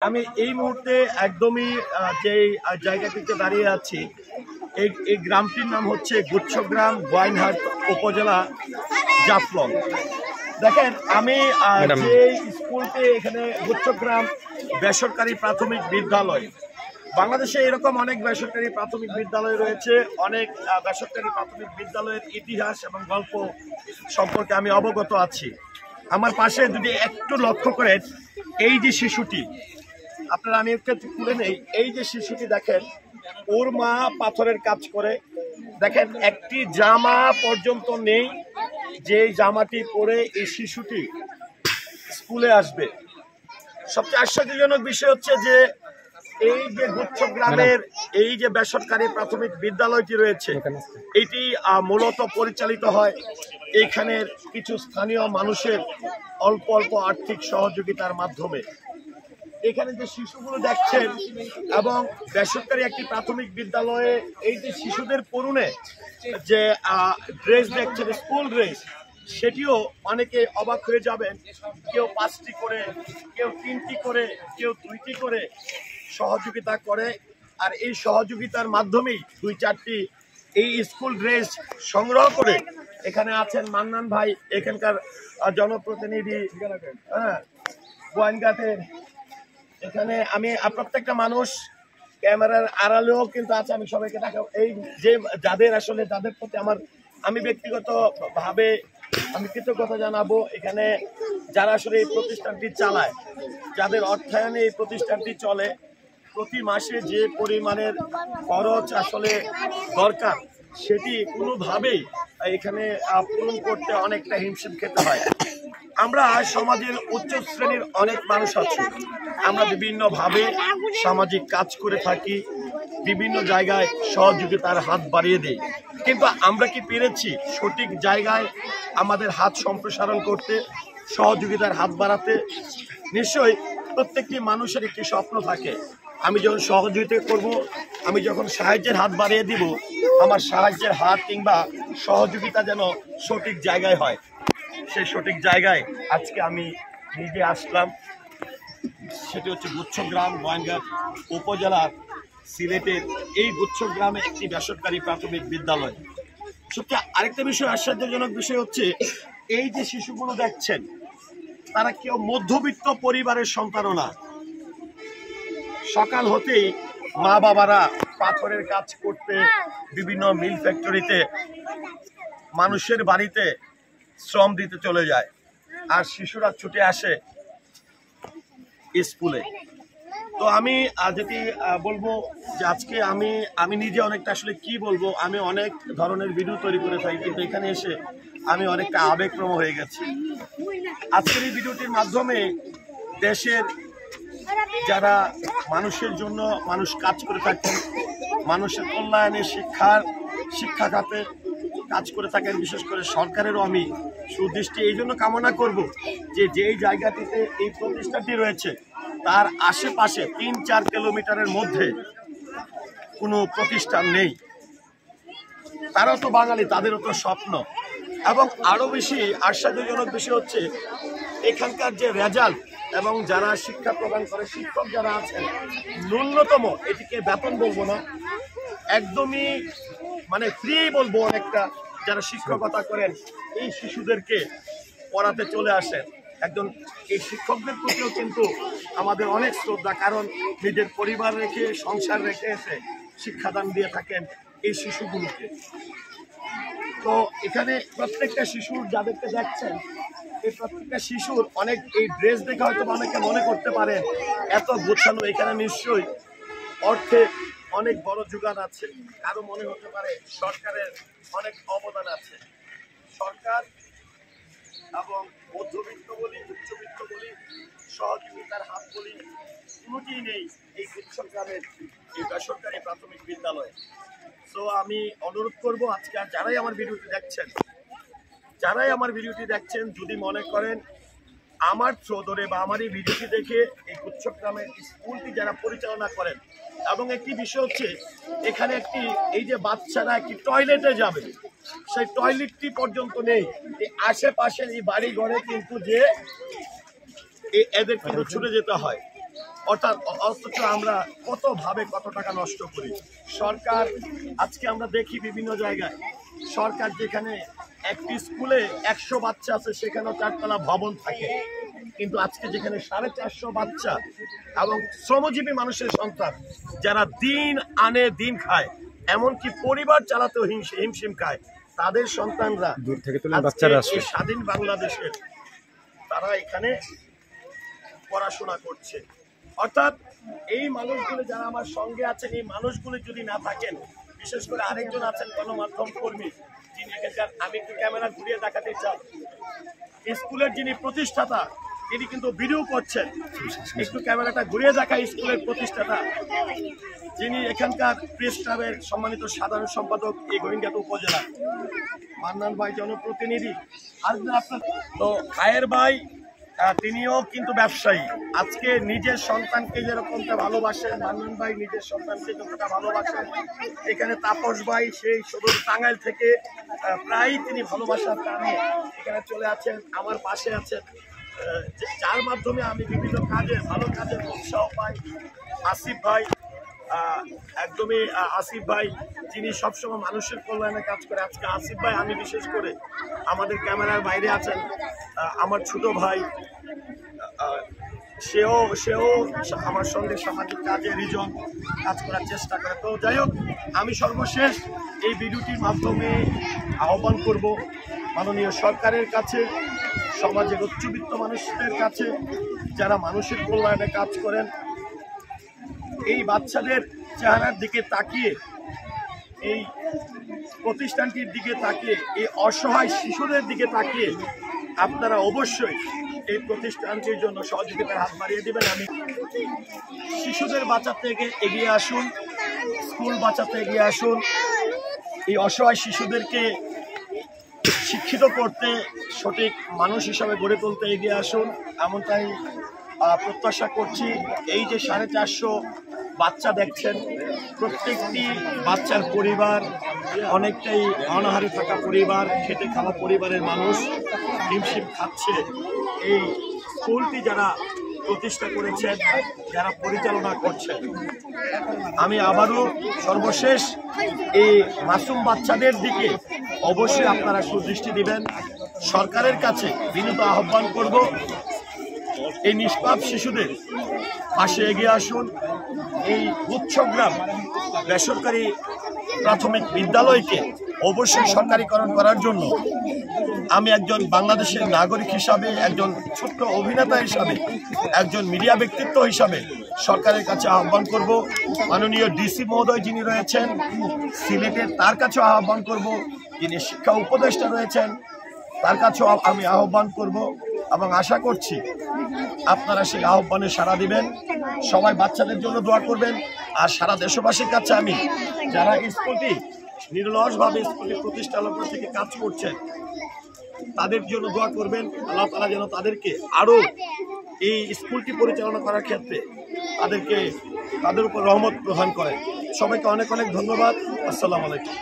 আমি এই মুহূর্তে একদমই যে জায়গাটিতে দাঁড়িয়ে আছি এই গ্রামটির নাম হচ্ছে গুচ্ছগ্রাম গোয়াইনহাট উপজেলা জাফলং। দেখেন আমি যে স্কুলটি এখানে গুচ্ছগ্রাম বেসরকারি প্রাথমিক বিদ্যালয়, বাংলাদেশে এরকম অনেক বেসরকারি প্রাথমিক বিদ্যালয় রয়েছে। অনেক বেসরকারি প্রাথমিক বিদ্যালয়ের ইতিহাস এবং গল্প সম্পর্কে আমি অবগত আছি। আমার পাশে যদি একটু লক্ষ্য করেন, এই যে শিশুটি, আপনারা আমি একটু তুলে নেই, এই যে শিশুটি দেখেন, ওর মা পাথরের কাজ করে। দেখেন একটি জামা পর্যন্ত নেই যে জামাটি পরে এই শিশুটি স্কুলে আসবে। সবচেয়ে আশ্চর্যজনক বিষয় হচ্ছে যে এই যে গুচ্ছগ্রামের এই যে বেসরকারি প্রাথমিক বিদ্যালয়টি রয়েছে, এটি মূলত পরিচালিত হয় এইখানের কিছু স্থানীয় মানুষের অল্প অল্প আর্থিক সহযোগিতার মাধ্যমে। এখানে যে শিশুগুলো দেখছেন এবং বেসরকারি একটি প্রাথমিক বিদ্যালয়ে এই যে শিশুদের পরনে যে ড্রেস দেখছেন, স্কুল ড্রেস, সেটিও অনেকে অবাক হয়ে যাবেন। কেউ 5টি করে, কেউ 3টি করে, কেউ 2টি করে সহযোগিতা করে। আর এই সহযোগিতার মাধ্যমেই 2-4টি এই স্কুল ড্রেস সংগ্রহ করে এখানে আছেন মান্নান ভাই, এখানকার জনপ্রতিনিধি, গোয়াইনঘাটের। এখানে আমি প্রত্যেকটা মানুষ ক্যামেরার আড়ালেও কিন্তু আছে, আমি সবাইকে দেখাবো। এই যে যাদের প্রতি আমি ব্যক্তিগত ভাবে আমি কৃতজ্ঞতা জানাবো। এখানে যারা আসলে এই প্রতিষ্ঠানটি চালায়, যাদের অর্থায়নে এই প্রতিষ্ঠানটি চলে, প্রতি মাসে যে পরিমাণের খরচ আসলে দরকার সেটি কোনোভাবেই এখানে পূরণ করতে অনেকটা হিমশিম খেতে হয়। আমরা সমাজের উচ্চ শ্রেণীর অনেক মানুষ আছি, আমরা বিভিন্নভাবে সামাজিক কাজ করে থাকি, বিভিন্ন জায়গায় সহযোগিতার হাত বাড়িয়ে দিই, কিন্তু আমরা কি পেরেছি সঠিক জায়গায় আমাদের হাত সম্প্রসারণ করতে, সহযোগিতার হাত বাড়াতে? নিশ্চয়ই প্রত্যেকটি মানুষের একটি স্বপ্ন থাকে, আমি যখন সহযোগিতা করব, আমি যখন সাহায্যের হাত বাড়িয়ে দিব, আমার সাহায্যের হাত কিংবা সহযোগিতা যেন সঠিক জায়গায় হয়। সেই সঠিক জায়গায় আজকে আমি নিজে আসলাম। সেটি হচ্ছে গুচ্ছগ্রাম গোয়াইনঘাট উপজেলার সিলেটের এই গুচ্ছগ্রামে একটি বেসরকারি প্রাথমিক বিদ্যালয়। সবচেয়ে আরেকটা বিষয়, আশ্চর্যজনক বিষয় হচ্ছে এই যে শিশুগুলো দেখছেন, তারা কেউ মধ্যবিত্ত পরিবারের সন্তানও না। সকাল হতেই মা বাবারা পাথরের কাজ করতে বিভিন্ন মিল ফ্যাক্টরিতে, মানুষের বাড়িতে শ্রম দিতে চলে যায়, আর শিশুরা ছুটে আসে স্কুলে। তো আমি যেটি বলবো যে আজকে আমি নিজে অনেকটা আসলে কি বলবো, আমি অনেক ধরনের ভিডিও তৈরি করে থাকি, কিন্তু এখানে এসে আমি অনেকটা আবেগপ্রবণ হয়ে গেছি। আজকের এই ভিডিওটির মাধ্যমে দেশের যারা মানুষের জন্য মানুষ কাজ করে থাকেন, মানুষের কল্যাণে শিক্ষা খাতে কাজ করে থাকেন, বিশেষ করে সরকারেরও আমি সুদৃষ্টি এই জন্য কামনা করব যে যেই জায়গাটিতে এই প্রতিষ্ঠানটি রয়েছে তার আশেপাশে 3-4 কিলোমিটারের মধ্যে কোনো প্রতিষ্ঠান নেই। তারাও তো বাঙালি, তাদেরও তো স্বপ্ন। এবং আরও বেশি আশ্চর্যজনক বিষয় হচ্ছে এখানকার যে রেজাল্ট এবং যারা শিক্ষা প্রদান করে, শিক্ষক যারা আছেন, ন্যূনতম, এটিকে বেতন বলবো না, একদমই মানে ফ্রি বলবো, অনেকটা যারা শিক্ষকতা করেন এই শিশুদেরকে পড়াতে চলে আসেন। একজন এই শিক্ষকদের প্রতিও কিন্তু আমাদের অনেক শ্রদ্ধা, কারণ নিজের পরিবার রেখে, সংসার রেখে এসে শিক্ষাদান দিয়ে থাকেন এই শিশুগুলোকে। তো এখানে প্রত্যেকটা শিশুর, যাদেরকে দেখছেন, এই প্রত্যেকটা শিশুর অনেক, এই ড্রেস দেখে হয়তো অনেকে মনে করতে পারেন এত গোছানো, এখানে নিশ্চয়ই অর্থে অনেক বড় যোগান আছে। কারো মনে হতে পারে সরকারের অনেক অবদান আছে। সরকার এবং মধ্যবিত্ত বলি, উচ্চবিত্ত বলি, সহযোগিতার হাত বলি, কোনোটি নেই এই গুচ্ছগ্রামের এই বেসরকারি প্রাথমিক বিদ্যালয়ে। তো আমি অনুরোধ করব আজকে যারাই আমার ভিডিওটি দেখছেন, যদি মনে করেন আমার থ্রো ধরে বা আমার এই ভিডিওটি দেখে এই গুচ্ছগ্রামের স্কুলটি যারা পরিচালনা করেন, এবং একটি বিষয় হচ্ছে এখানে এই যে বাচ্চারা একটি টয়লেটে যাবে, সেই টয়লেটটি পর্যন্ত নেই। এই আশেপাশের এই বাড়ি ঘরে কিন্তু যে এদের কিন্তু ছুটে যেতে হয়। অথচ আমরা কতভাবে কত টাকা নষ্ট করি। সরকার আজকে আমরা দেখি বিভিন্ন জায়গায় সরকার যেখানে একটি স্কুলে 100 বাচ্চা আছে সেখানেও 4 তলা ভবন থাকে, কিন্তু আজকে যেখানে 450 বাচ্চা এবং শ্রমজীবী মানুষের সন্তান যারা দিন আনে দিন খায়, এমনকি পরিবার চালাতেও হিমশিম খায়, তাদের সন্তানরা দূর থেকে বাচ্চারা আসে স্বাধীন বাংলাদেশের তারা এখানে পড়াশোনা করছে। অর্থাৎ এই মানুষগুলো যারা আমার সঙ্গে আছেন, এই মানুষগুলো যদি না থাকেন, বিশেষ করে আরেকজন আছেন গণমাধ্যম কর্মী যিনি এখানকার, আমি একটু ক্যামেরা ঘুরিয়ে দেখাতে চাই, স্কুলের যিনি প্রতিষ্ঠাতা তিনি কিন্তু ভিডিও করছেন, একটু ক্যামেরাটা ঘুরিয়ে দেখায়। স্কুলের প্রতিষ্ঠাতা যিনি এখানকার প্রেস ক্লাবের সম্মানিত সাধারণ সম্পাদক এই গোবিন্দঘাট উপজেলা, মান্নান ভাই জনপ্রতিনিধি। আর আপনার তো খায়ের ভাই তিনিও কিন্তু ব্যবসায়ী। আজকে নিজের সন্তানকে যেরকমটা ভালোবাসেন, মান্নান ভাই নিজের সন্তানকে যতটা ভালোবাসেন, এখানে তাপস ভাই সেই সদর টাঙ্গাইল থেকে প্রায় তিনি ভালোবাসার কারণে এখানে চলে আছেন, আমার পাশে আছেন, যার মাধ্যমে আমি বিভিন্ন ভালো কাজের উৎসাহ পাই। আসিফ ভাই, একদমই আসিফ ভাই যিনি সবসময় মানুষের কল্যাণে কাজ করে। আজকে আসিফ ভাই, আমি বিশেষ করে আমাদের ক্যামেরার বাইরে আছেন আমার ছোট ভাই, সেও আমার সঙ্গে সামাজিক কাজে রিজন কাজ করার চেষ্টা করে। তো যাই হোক, আমি সর্বশেষ এই ভিডিওটির মাধ্যমে আহ্বান করব মাননীয় সরকারের কাছে, সমাজের উচ্চবিত্ত মানুষদের কাছে, যারা মানুষের কল্যাণে কাজ করেন, এই বাচ্চাদের চেহারার দিকে তাকিয়ে, এই প্রতিষ্ঠানটির দিকে তাকিয়ে, এই অসহায় শিশুদের দিকে তাকিয়ে আপনারা অবশ্যই এই প্রতিষ্ঠানটির জন্য সহযোগিতার হাত বাড়িয়ে দেবেন। আমি শিশুদের বাঁচাতে এগিয়ে আসুন, স্কুল বাঁচাতে এগিয়ে আসুন, এই অসহায় শিশুদেরকে শিক্ষিত করতে, সঠিক মানুষ হিসাবে গড়ে তুলতে এগিয়ে আসুন, এমনটাই প্রত্যাশা করছি। এই যে 450 বাচ্চা দেখছেন, প্রত্যেকটি বাচ্চার পরিবার অনেকটাই অনাহারে থাকা পরিবার, খেটে খাওয়া পরিবারের মানুষ হিমশিম খাচ্ছে। এই স্কুলটি যারা প্রতিষ্ঠা করেছেন, যারা পরিচালনা করছেন, আমি আবারও সর্বশেষ এই মাসুম বাচ্চাদের দিকে অবশ্যই আপনারা সুদৃষ্টি দিবেন। সরকারের কাছে বিনীত আহ্বান করব, এই নিষ্পাপ শিশুদের পাশে এগিয়ে আসুন। এই গুচ্ছগ্রাম বেসরকারি প্রাথমিক বিদ্যালয়কে অবশ্যই সরকারিকরণ করার জন্য আমি একজন বাংলাদেশের নাগরিক হিসাবে, একজন ছোট্ট অভিনেতা হিসাবে, একজন মিডিয়া ব্যক্তিত্ব হিসাবে সরকারের কাছে আহ্বান করব। মাননীয় ডিসি মহোদয় যিনি রয়েছেন সিলেটের, তার কাছেও আহ্বান করব। যিনি শিক্ষা উপদেষ্টা রয়েছেন তার কাছেও আমি আহ্বান করব, এবং আশা করছি আপনারা সেই আহ্বানে সাড়া দিবেন। সবাই বাচ্চাদের জন্য দোয়া করবেন। আর সারা দেশবাসীর কাছে আমি, যারা স্কুলটি নির্লসভাবে স্কুলটি প্রতিষ্ঠা লগ্ন থেকে কাজ করছেন, তাদের জন্য দোয়া করবেন। আল্লাহ তাআলা যেন তাদেরকে আরও এই স্কুলটি পরিচালনা করার ক্ষেত্রে তাদের উপর রহমত প্রদান করেন। সবাইকে অনেক অনেক ধন্যবাদ। আসসালামু আলাইকুম।